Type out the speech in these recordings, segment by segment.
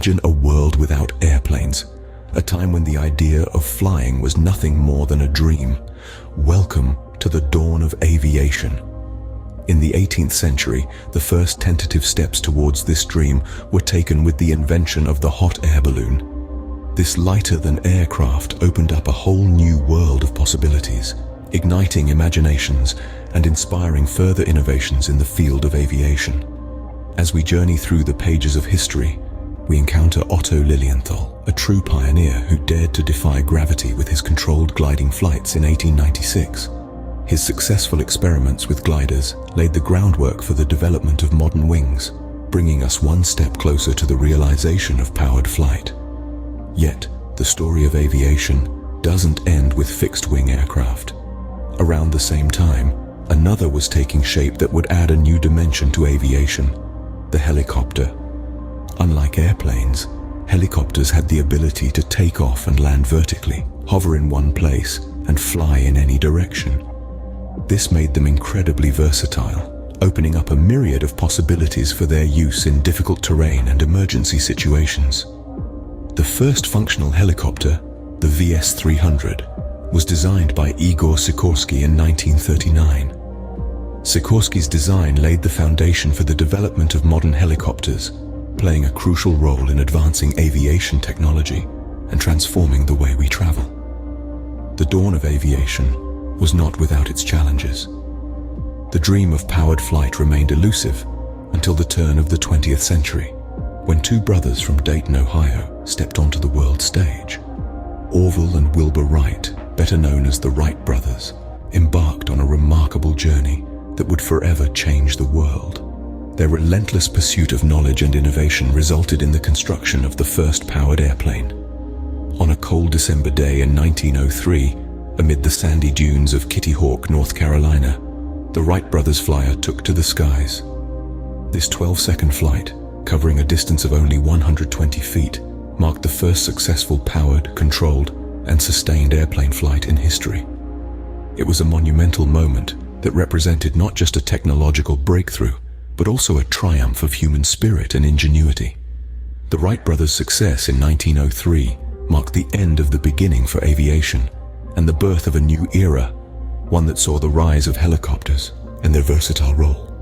Imagine a world without airplanes, a time when the idea of flying was nothing more than a dream. Welcome to the dawn of aviation. In the 18th century, the first tentative steps towards this dream were taken with the invention of the hot air balloon. This lighter-than-air craft opened up a whole new world of possibilities, igniting imaginations and inspiring further innovations in the field of aviation. As we journey through the pages of history, we encounter Otto Lilienthal, a true pioneer who dared to defy gravity with his controlled gliding flights in 1896. His successful experiments with gliders laid the groundwork for the development of modern wings, bringing us one step closer to the realization of powered flight. Yet, the story of aviation doesn't end with fixed-wing aircraft. Around the same time, another was taking shape that would add a new dimension to aviation: the helicopter. Unlike airplanes, helicopters had the ability to take off and land vertically, hover in one place, and fly in any direction. This made them incredibly versatile, opening up a myriad of possibilities for their use in difficult terrain and emergency situations. The first functional helicopter, the VS-300, was designed by Igor Sikorsky in 1939. Sikorsky's design laid the foundation for the development of modern helicopters, playing a crucial role in advancing aviation technology and transforming the way we travel. The dawn of aviation was not without its challenges. The dream of powered flight remained elusive until the turn of the 20th century, when two brothers from Dayton, Ohio, stepped onto the world stage. Orville and Wilbur Wright, better known as the Wright Brothers, embarked on a remarkable journey that would forever change the world. Their relentless pursuit of knowledge and innovation resulted in the construction of the first powered airplane. On a cold December day in 1903, amid the sandy dunes of Kitty Hawk, North Carolina, the Wright brothers' flyer took to the skies. This 12-second flight, covering a distance of only 120 feet, marked the first successful powered, controlled, and sustained airplane flight in history. It was a monumental moment that represented not just a technological breakthrough, but also a triumph of human spirit and ingenuity. The Wright brothers' success in 1903 marked the end of the beginning for aviation and the birth of a new era, one that saw the rise of helicopters and their versatile role.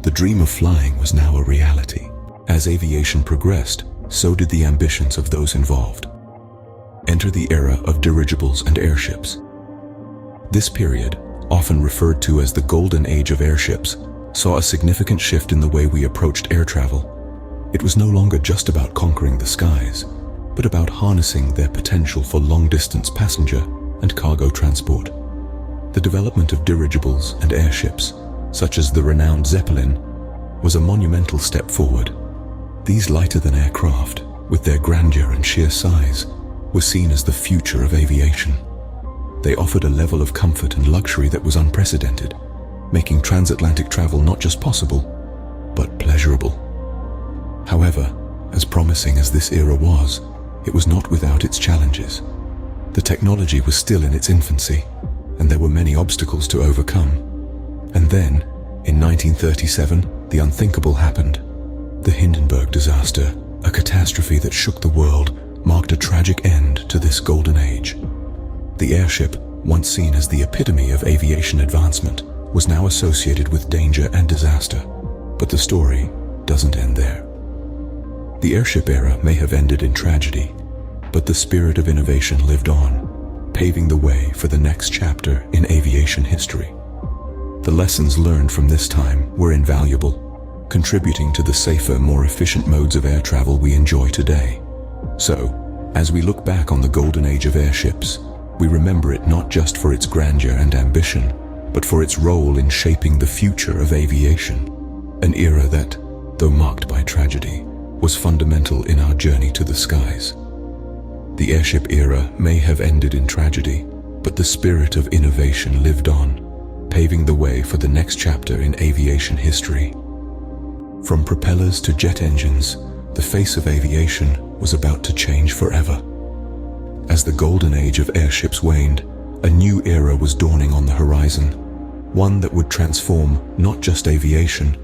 The dream of flying was now a reality. As aviation progressed, so did the ambitions of those involved. Enter the era of dirigibles and airships. This period, often referred to as the Golden Age of Airships, saw a significant shift in the way we approached air travel. It was no longer just about conquering the skies, but about harnessing their potential for long-distance passenger and cargo transport. The development of dirigibles and airships, such as the renowned Zeppelin, was a monumental step forward. These lighter-than-air craft, with their grandeur and sheer size, were seen as the future of aviation. They offered a level of comfort and luxury that was unprecedented, making transatlantic travel not just possible, but pleasurable. However, as promising as this era was, it was not without its challenges. The technology was still in its infancy, and there were many obstacles to overcome. And then, in 1937, the unthinkable happened. The Hindenburg disaster, a catastrophe that shook the world, marked a tragic end to this golden age. The airship, once seen as the epitome of aviation advancement, was now associated with danger and disaster. But the story doesn't end there. The airship era may have ended in tragedy, but the spirit of innovation lived on, paving the way for the next chapter in aviation history. The lessons learned from this time were invaluable, contributing to the safer, more efficient modes of air travel we enjoy today. So, as we look back on the Golden Age of Airships, we remember it not just for its grandeur and ambition, but for its role in shaping the future of aviation, an era that, though marked by tragedy, was fundamental in our journey to the skies. The airship era may have ended in tragedy, but the spirit of innovation lived on, paving the way for the next chapter in aviation history. From propellers to jet engines, the face of aviation was about to change forever. As the golden age of airships waned, a new era was dawning on the horizon, one that would transform not just aviation,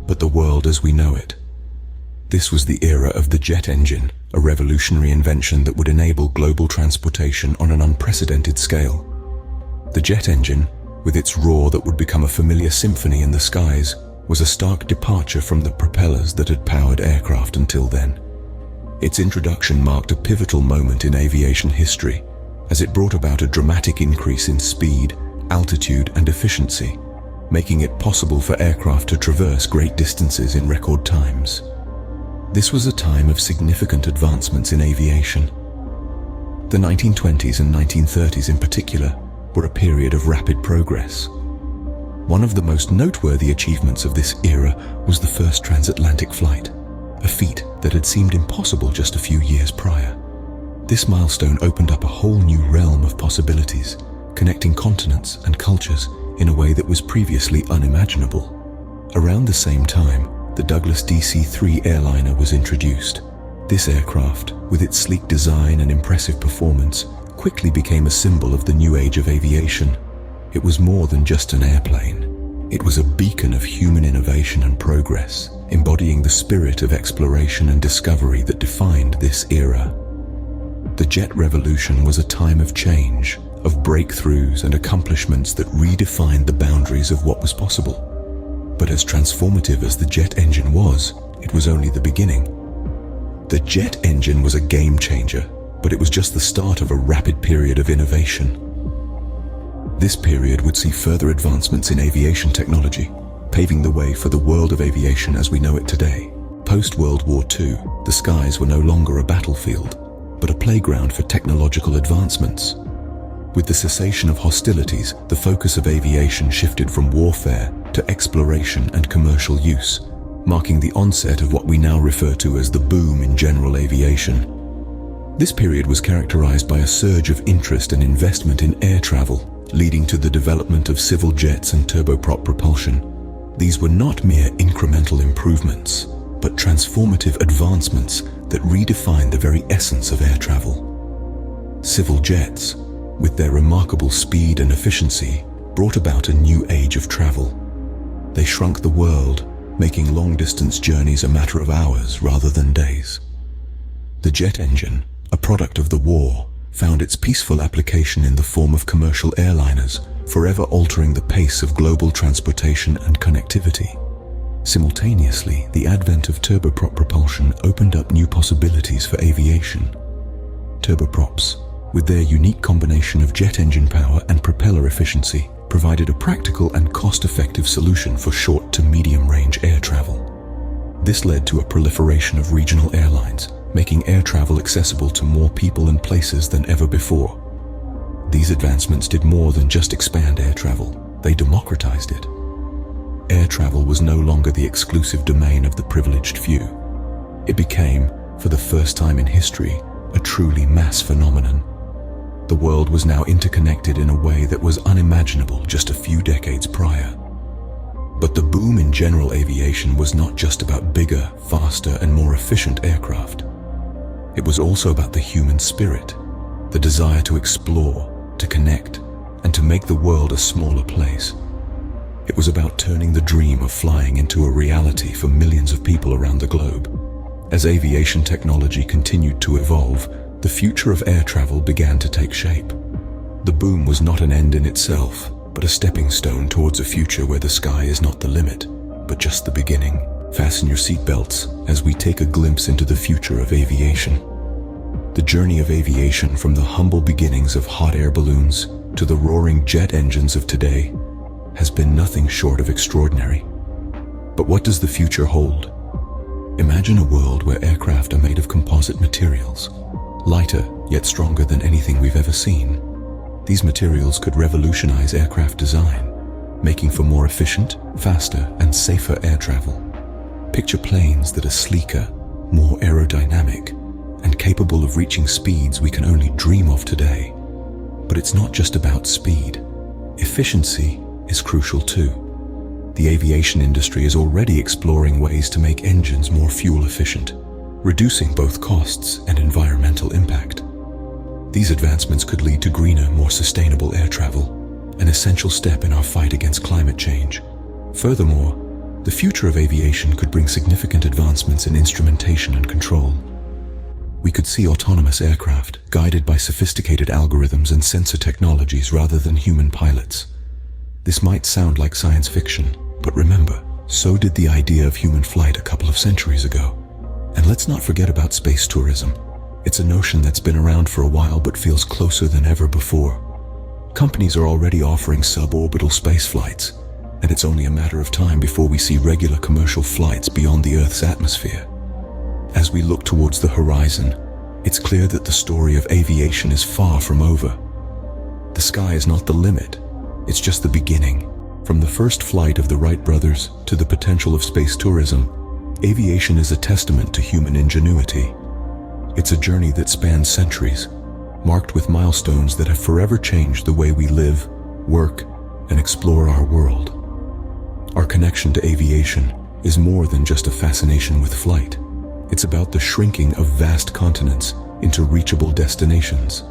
but the world as we know it. This was the era of the jet engine, a revolutionary invention that would enable global transportation on an unprecedented scale. The jet engine, with its roar that would become a familiar symphony in the skies, was a stark departure from the propellers that had powered aircraft until then. Its introduction marked a pivotal moment in aviation history, as it brought about a dramatic increase in speed, altitude, and efficiency, making it possible for aircraft to traverse great distances in record times. This was a time of significant advancements in aviation. The 1920s and 1930s in particular were a period of rapid progress. One of the most noteworthy achievements of this era was the first transatlantic flight, a feat that had seemed impossible just a few years prior. This milestone opened up a whole new realm of possibilities, connecting continents and cultures in a way that was previously unimaginable. Around the same time, the Douglas DC-3 airliner was introduced. This aircraft, with its sleek design and impressive performance, quickly became a symbol of the new age of aviation. It was more than just an airplane. It was a beacon of human innovation and progress, embodying the spirit of exploration and discovery that defined this era. The jet revolution was a time of change, of breakthroughs and accomplishments that redefined the boundaries of what was possible. But as transformative as the jet engine was, it was only the beginning. The jet engine was a game changer, but it was just the start of a rapid period of innovation. This period would see further advancements in aviation technology, paving the way for the world of aviation as we know it today. Post-World War II, the skies were no longer a battlefield, but a playground for technological advancements. With the cessation of hostilities, the focus of aviation shifted from warfare to exploration and commercial use, marking the onset of what we now refer to as the boom in general aviation. This period was characterized by a surge of interest and investment in air travel, leading to the development of civil jets and turboprop propulsion. These were not mere incremental improvements, but transformative advancements that redefined the very essence of air travel. Civil jets, with their remarkable speed and efficiency, brought about a new age of travel. They shrunk the world, making long-distance journeys a matter of hours rather than days. The jet engine, a product of the war, found its peaceful application in the form of commercial airliners, forever altering the pace of global transportation and connectivity. Simultaneously, the advent of turboprop propulsion opened up new possibilities for aviation. Turboprops, with their unique combination of jet engine power and propeller efficiency, provided a practical and cost-effective solution for short to medium-range air travel. This led to a proliferation of regional airlines, making air travel accessible to more people and places than ever before. These advancements did more than just expand air travel, they democratized it. Air travel was no longer the exclusive domain of the privileged few. It became, for the first time in history, a truly mass phenomenon. The world was now interconnected in a way that was unimaginable just a few decades prior. But the boom in general aviation was not just about bigger, faster, and more efficient aircraft. It was also about the human spirit, the desire to explore, to connect, and to make the world a smaller place. It was about turning the dream of flying into a reality for millions of people around the globe. As aviation technology continued to evolve, the future of air travel began to take shape. The boom was not an end in itself, but a stepping stone towards a future where the sky is not the limit, but just the beginning. Fasten your seatbelts as we take a glimpse into the future of aviation. The journey of aviation from the humble beginnings of hot air balloons to the roaring jet engines of today has been nothing short of extraordinary. But what does the future hold? Imagine a world where aircraft are made of composite materials, lighter yet stronger than anything we've ever seen. These materials could revolutionize aircraft design, making for more efficient, faster, and safer air travel. Picture planes that are sleeker, more aerodynamic, and capable of reaching speeds we can only dream of today. But it's not just about speed. Efficiency is crucial too. The aviation industry is already exploring ways to make engines more fuel efficient, reducing both costs and environmental impact. These advancements could lead to greener, more sustainable air travel, an essential step in our fight against climate change. Furthermore, The future of aviation could bring significant advancements in instrumentation and control. We could see autonomous aircraft guided by sophisticated algorithms and sensor technologies rather than human pilots. This might sound like science fiction, but remember, so did the idea of human flight a couple of centuries ago. And let's not forget about space tourism. It's a notion that's been around for a while but feels closer than ever before. Companies are already offering suborbital space flights, and it's only a matter of time before we see regular commercial flights beyond the Earth's atmosphere. As we look towards the horizon, it's clear that the story of aviation is far from over. The sky is not the limit, it's just the beginning. From the first flight of the Wright Brothers to the potential of space tourism, aviation is a testament to human ingenuity. It's a journey that spans centuries, marked with milestones that have forever changed the way we live, work, and explore our world. Our connection to aviation is more than just a fascination with flight. It's about the shrinking of vast continents into reachable destinations.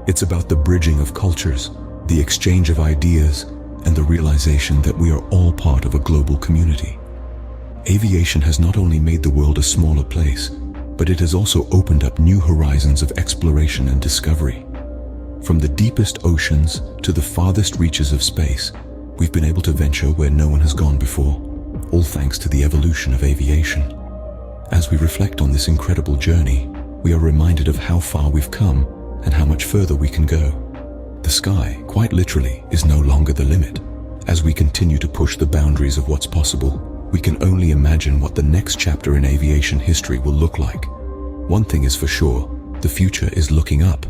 It's about the bridging of cultures, the exchange of ideas, and the realization that we are all part of a global community. Aviation has not only made the world a smaller place, but it has also opened up new horizons of exploration and discovery. From the deepest oceans to the farthest reaches of space, we've been able to venture where no one has gone before, all thanks to the evolution of aviation. As we reflect on this incredible journey, we are reminded of how far we've come and how much further we can go. The sky, quite literally, is no longer the limit. As we continue to push the boundaries of what's possible, we can only imagine what the next chapter in aviation history will look like. One thing is for sure, the future is looking up.